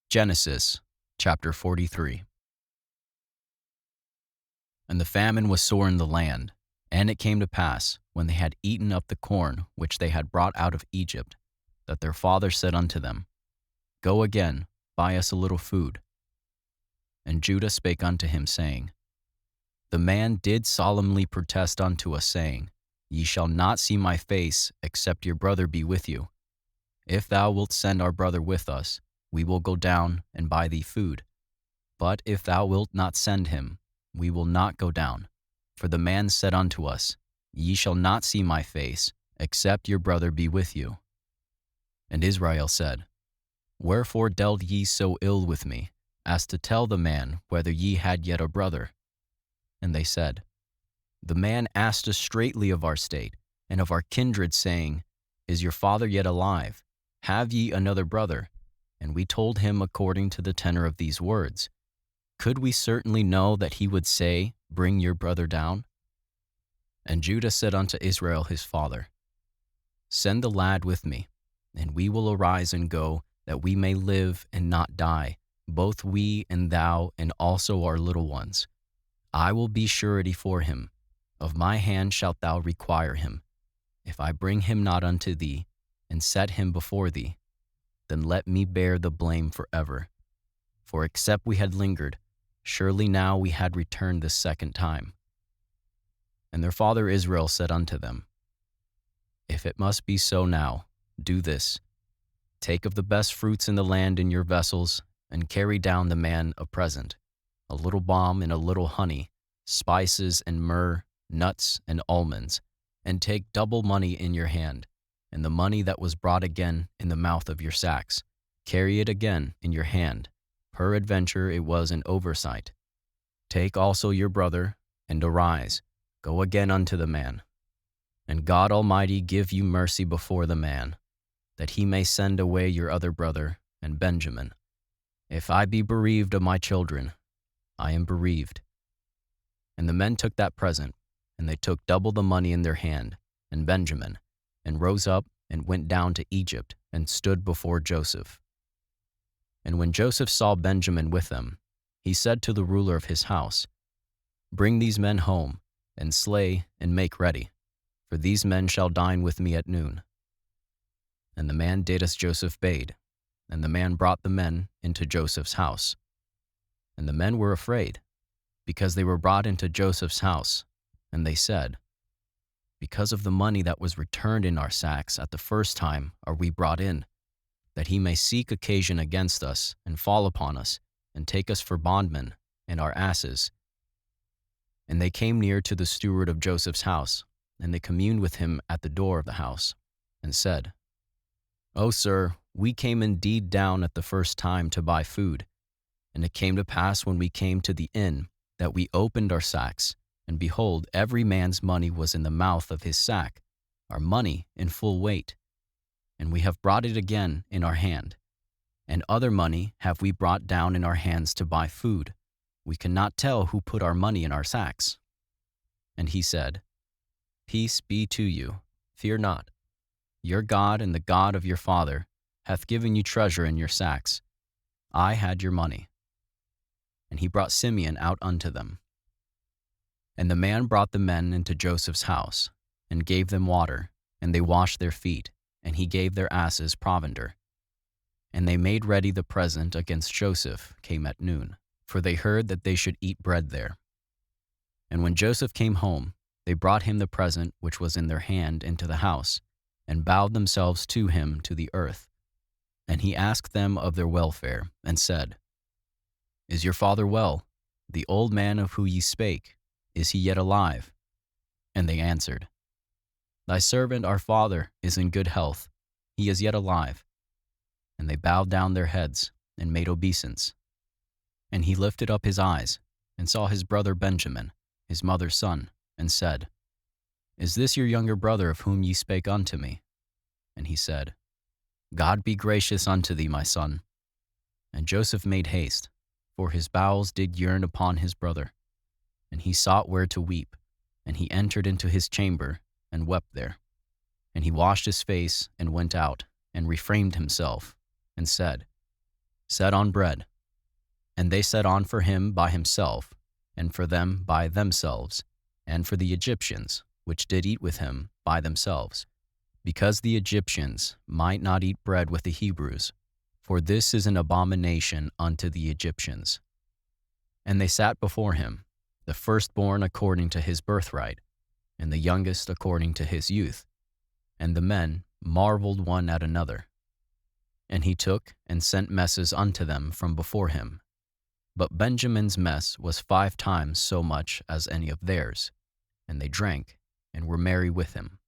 Genesis chapter 43. And the famine was sore in the land, and it came to pass, when they had eaten up the corn which they had brought out of Egypt, that their father said unto them, Go again, buy us a little food. And Judah spake unto him, saying, The man did solemnly protest unto us, saying, Ye shall not see my face, except your brother be with you. If thou wilt send our brother with us, we will go down and buy thee food. But if thou wilt not send him, we will not go down. For the man said unto us, Ye shall not see my face, except your brother be with you. And Israel said, Wherefore dealt ye so ill with me, as to tell the man whether ye had yet a brother? And they said, The man asked us straitly of our state, and of our kindred, saying, Is your father yet alive? Have ye another brother? And we told him according to the tenor of these words. Could we certainly know that he would say, Bring your brother down? And Judah said unto Israel his father, Send the lad with me, and we will arise and go, that we may live and not die, both we and thou, and also our little ones. I will be surety for him. Of my hand shalt thou require him. If I bring him not unto thee, and set him before thee, then let me bear the blame forever. For except we had lingered, surely now we had returned this second time. And their father Israel said unto them, If it must be so now, do this. Take of the best fruits in the land in your vessels, and carry down the man a present, a little balm and a little honey, spices and myrrh, nuts and almonds, and take double money in your hand, and the money that was brought again in the mouth of your sacks. Carry it again in your hand. Peradventure it was an oversight. Take also your brother, and arise, go again unto the man. And God Almighty give you mercy before the man, that he may send away your other brother, and Benjamin. If I be bereaved of my children, I am bereaved. And the men took that present, and they took double the money in their hand, and Benjamin, and rose up and went down to Egypt, and stood before Joseph. And when Joseph saw Benjamin with them, he said to the ruler of his house, Bring these men home, and slay and make ready, for these men shall dine with me at noon. And the man did as Joseph bade, and the man brought the men into Joseph's house. And the men were afraid, because they were brought into Joseph's house, and they said, Because of the money that was returned in our sacks at the first time are we brought in, that he may seek occasion against us, and fall upon us, and take us for bondmen, and our asses. And they came near to the steward of Joseph's house, and they communed with him at the door of the house, and said, O sir, we came indeed down at the first time to buy food. And it came to pass when we came to the inn, that we opened our sacks, and behold, every man's money was in the mouth of his sack, our money in full weight. And we have brought it again in our hand. And other money have we brought down in our hands to buy food. We cannot tell who put our money in our sacks. And he said, Peace be to you, fear not. Your God and the God of your father hath given you treasure in your sacks. I had your money. And he brought Simeon out unto them. And the man brought the men into Joseph's house, and gave them water, and they washed their feet, and he gave their asses provender. And they made ready the present against Joseph came at noon, for they heard that they should eat bread there. And when Joseph came home, they brought him the present which was in their hand into the house, and bowed themselves to him to the earth. And he asked them of their welfare, and said, Is your father well? The old man of whom ye spake, is he yet alive? And they answered, Thy servant our father is in good health, he is yet alive. And they bowed down their heads, and made obeisance. And he lifted up his eyes, and saw his brother Benjamin, his mother's son, and said, Is this your younger brother of whom ye spake unto me? And he said, God be gracious unto thee, my son. And Joseph made haste, for his bowels did yearn upon his brother. And he sought where to weep, and he entered into his chamber, and wept there. And he washed his face, and went out, and refrained himself, and said, set on bread. And they set on for him by himself, and for them by themselves, and for the Egyptians, which did eat with him, by themselves, because the Egyptians might not eat bread with the Hebrews, for this is an abomination unto the Egyptians. And they sat before him, the firstborn according to his birthright, and the youngest according to his youth. And the men marveled one at another. And he took and sent messes unto them from before him. But Benjamin's mess was 5 times so much as any of theirs, and they drank and were merry with him.